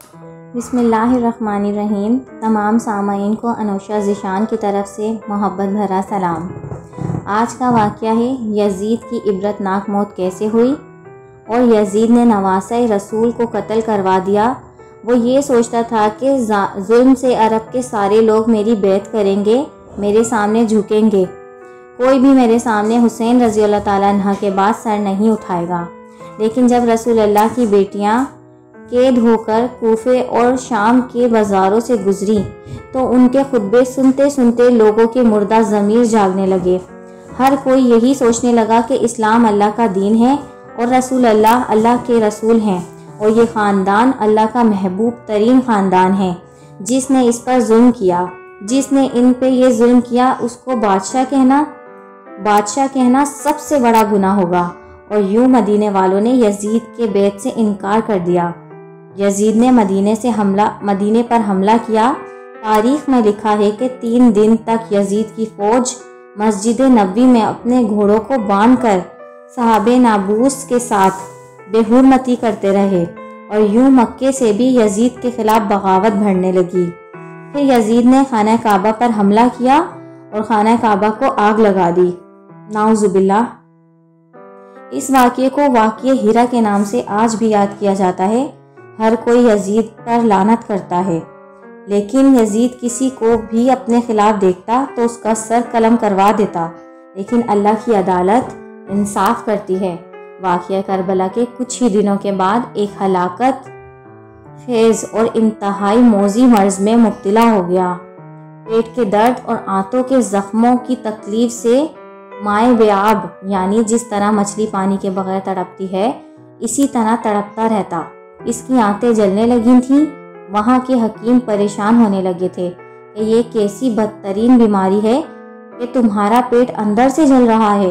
بسم اللہ الرحمن الرحیم۔ تمام سامعین کو انوشا ذیشان کی طرف سے محبت بھرا سلام۔ آج کا واقعہ ہے یزید کی عبرتناک موت کیسے ہوئی اور یزید نے نواسہ رسول کو قتل کروا دیا۔ وہ یہ سوچتا تھا کہ ظلم سے عرب کے سارے لوگ میری بیعت کریں گے، میرے سامنے جھکیں گے، کوئی بھی میرے سامنے حسین رضی اللہ تعالیٰ عنہ کے بعد سر نہیں اٹھائے گا۔ لیکن جب رسول اللہ کی بیٹیاں قید ہو کر کوفے اور شام کے بازاروں سے گزری تو ان کے خطبے سنتے سنتے لوگوں کے مردہ ضمیر جاگنے لگے۔ ہر کوئی یہی سوچنے لگا کہ اسلام اللہ کا دین ہے اور رسول اللہ اللہ کے رسول ہیں، اور یہ خاندان اللہ کا محبوب ترین خاندان ہے۔ جس نے اس پر ظلم کیا، جس نے ان پہ یہ ظلم کیا، اس کو بادشاہ کہنا سب سے بڑا گناہ ہوگا۔ اور یوں مدینے والوں نے یزید کے بیعت سے انکار کر دیا۔ یزید نے مدینے پر حملہ کیا۔ تاریخ میں لکھا ہے کہ 3 دن تک یزید کی فوج مسجد نبوی میں اپنے گھوڑوں کو باندھ کر صحابہ نابوس کے ساتھ بے حرمتی کرتے رہے، اور یوں مکے سے بھی یزید کے خلاف بغاوت بڑھنے لگی۔ پھر یزید نے خانہ کعبہ پر حملہ کیا اور خانہ کعبہ کو آگ لگا دی، نعوذ باللہ۔ اس واقعے کو واقعہ ہیرا کے نام سے آج بھی یاد کیا جاتا ہے۔ ہر کوئی یزید پر لعنت کرتا ہے، لیکن یزید کسی کو بھی اپنے خلاف دیکھتا تو اس کا سر قلم کروا دیتا، لیکن اللہ کی عدالت انصاف کرتی ہے۔ واقعہ کربلا کے کچھ ہی دنوں کے بعد ایک ہلاکت خیز اور انتہائی موذی مرض میں مبتلا ہو گیا۔ پیٹ کے درد اور آنتوں کے زخموں کی تکلیف سے مائع بیاب، یعنی جس طرح مچھلی پانی کے بغیر تڑپتی ہے، اسی طرح تڑپتا رہتا۔ اس کی آنتیں جلنے لگی تھیں۔ وہاں کے حکیم پریشان ہونے لگے تھے کہ یہ کیسی بدترین بیماری ہے کہ تمہارا پیٹ اندر سے جل رہا ہے۔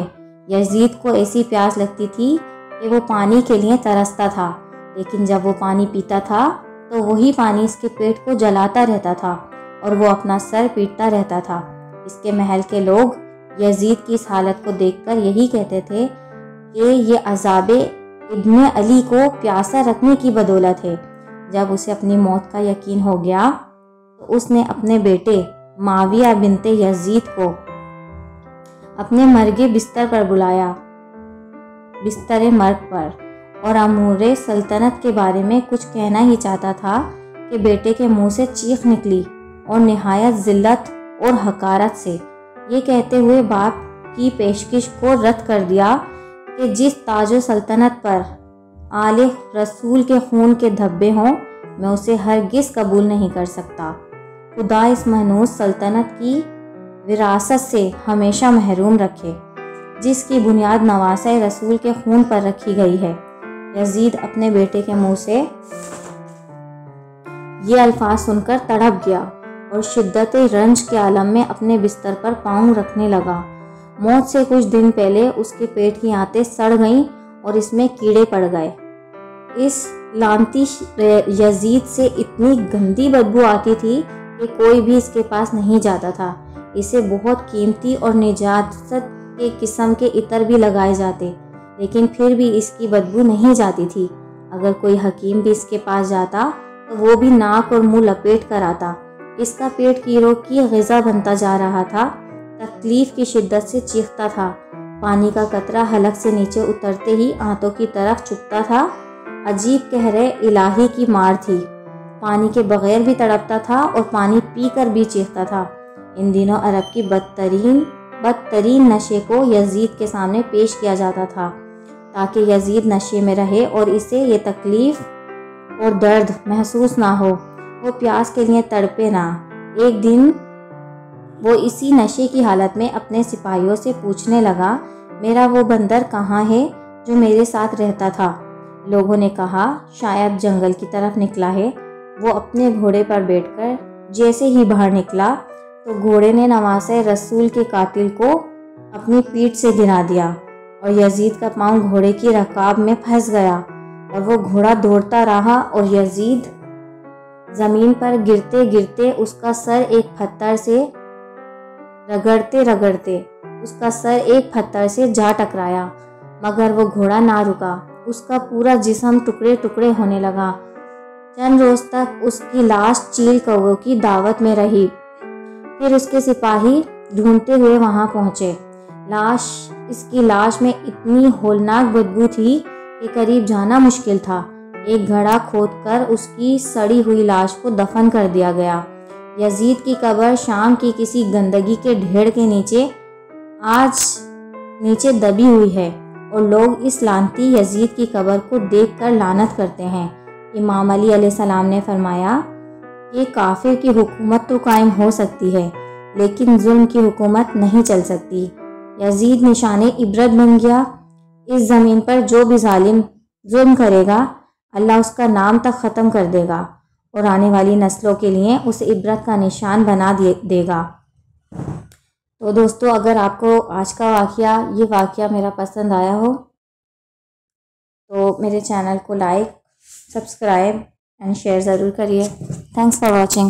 یزید کو ایسی پیاس لگتی تھی کہ وہ پانی کے لیے ترستا تھا، لیکن جب وہ پانی پیتا تھا تو وہی پانی اس کے پیٹ کو جلاتا رہتا تھا اور وہ اپنا سر پیٹتا رہتا تھا۔ اس کے محل کے لوگ یزید کی اس حالت کو دیکھ کر یہی کہتے تھے کہ یہ عذاب ابن علی کو پیاسا رکھنے کی بدولت ہے۔ جب اسے اپنی موت کا یقین ہو گیا تو اس نے اپنے بیٹے معاویہ بنت یزید کو اپنے مرگے بستر پر بلایا، بستر مرگ پر، اور امور سلطنت کے بارے میں کچھ کہنا ہی چاہتا تھا کہ بیٹے کے منہ سے چیخ نکلی اور نہایت ذلت اور حقارت سے یہ کہتے ہوئے باپ کی پیشکش کو رد کر دیا کہ جس تاج و سلطنت پر آل رسول کے خون کے دھبے ہوں، میں اسے ہرگز قبول نہیں کر سکتا۔ خدا اس مہنوس سلطنت کی وراثت سے ہمیشہ محروم رکھے جس کی بنیاد نواسہ رسول کے خون پر رکھی گئی ہے۔ یزید اپنے بیٹے کے منہ سے یہ الفاظ سن کر تڑپ گیا اور شدت رنج کے عالم میں اپنے بستر پر پاؤں رکھنے لگا۔ موت سے کچھ دن پہلے اس کے پیٹ کی آنتیں سڑ گئیں اور اس میں کیڑے پڑ گئے۔ اس لعنتی یزید سے اتنی گندی بدبو آتی تھی کہ کوئی بھی اس کے پاس نہیں جاتا تھا۔ اسے بہت قیمتی اور نجاست کے قسم کے عطر بھی لگائے جاتے، لیکن پھر بھی اس کی بدبو نہیں جاتی تھی۔ اگر کوئی حکیم بھی اس کے پاس جاتا تو وہ بھی ناک اور منہ لپیٹ کر آتا۔ اس کا پیٹ کیڑوں کی غذا بنتا جا رہا تھا۔ تکلیف کی شدت سے چیختا تھا۔ پانی کا قطرہ حلق سے نیچے اترتے ہی آنتوں کی طرف چھپتا تھا۔ عجیب قہر الہی کی مار تھی۔ پانی کے بغیر بھی تڑپتا تھا اور پانی پی کر بھی چیختا تھا۔ ان دنوں عرب کی بدترین نشے کو یزید کے سامنے پیش کیا جاتا تھا تاکہ یزید نشے میں رہے اور اسے یہ تکلیف اور درد محسوس نہ ہو، وہ پیاس کے لیے تڑپے نہ۔ ایک دن وہ اسی نشے کی حالت میں اپنے سپاہیوں سے پوچھنے لگا، میرا وہ بندر کہاں ہے جو میرے ساتھ رہتا تھا؟ لوگوں نے کہا شاید جنگل کی طرف نکلا ہے۔ وہ اپنے گھوڑے پر بیٹھ کر جیسے ہی باہر نکلا تو گھوڑے نے نواسہ رسول کے قاتل کو اپنی پیٹھ سے گرا دیا اور یزید کا پاؤں گھوڑے کی رکاب میں پھنس گیا اور وہ گھوڑا دوڑتا رہا اور یزید زمین پر گرتے گرتے اس کا سر ایک پتھر سے رگڑتے اس کا سر ایک پتھر سے جا ٹکرایا، مگر وہ گھوڑا نہ رکا۔ اس کا پورا جسم ٹکڑے ٹکڑے ہونے لگا۔ چند روز تک اس کی لاش چیل کووں کی دعوت میں رہی۔ پھر اس کے سپاہی ڈھونڈتے ہوئے وہاں پہنچے۔ اس کی لاش میں اتنی ہولناک بدبو تھی کہ قریب جانا مشکل تھا۔ ایک گھڑا کھود کر اس کی سڑی ہوئی لاش کو دفن کر دیا گیا۔ یزید کی قبر شام کی کسی گندگی کے ڈھیر کے نیچے دبی ہوئی ہے اور لوگ اس لعنتی یزید کی قبر کو دیکھ کر لعنت کرتے ہیں۔ امام علی علیہ السلام نے فرمایا کہ کافر کی حکومت تو قائم ہو سکتی ہے لیکن ظلم کی حکومت نہیں چل سکتی۔ یزید نشان عبرت بن گیا۔ اس زمین پر جو بھی ظلم کرے گا اللہ اس کا نام تک ختم کر دے گا اور آنے والی نسلوں کے لیے اسے عبرت کا نشان بنا دے گا۔ تو دوستو، اگر آپ کو آج کا یہ واقعہ میرا پسند آیا ہو تو میرے چینل کو لائک، سبسکرائب اینڈ شیئر ضرور کریے۔ Thanks for watching.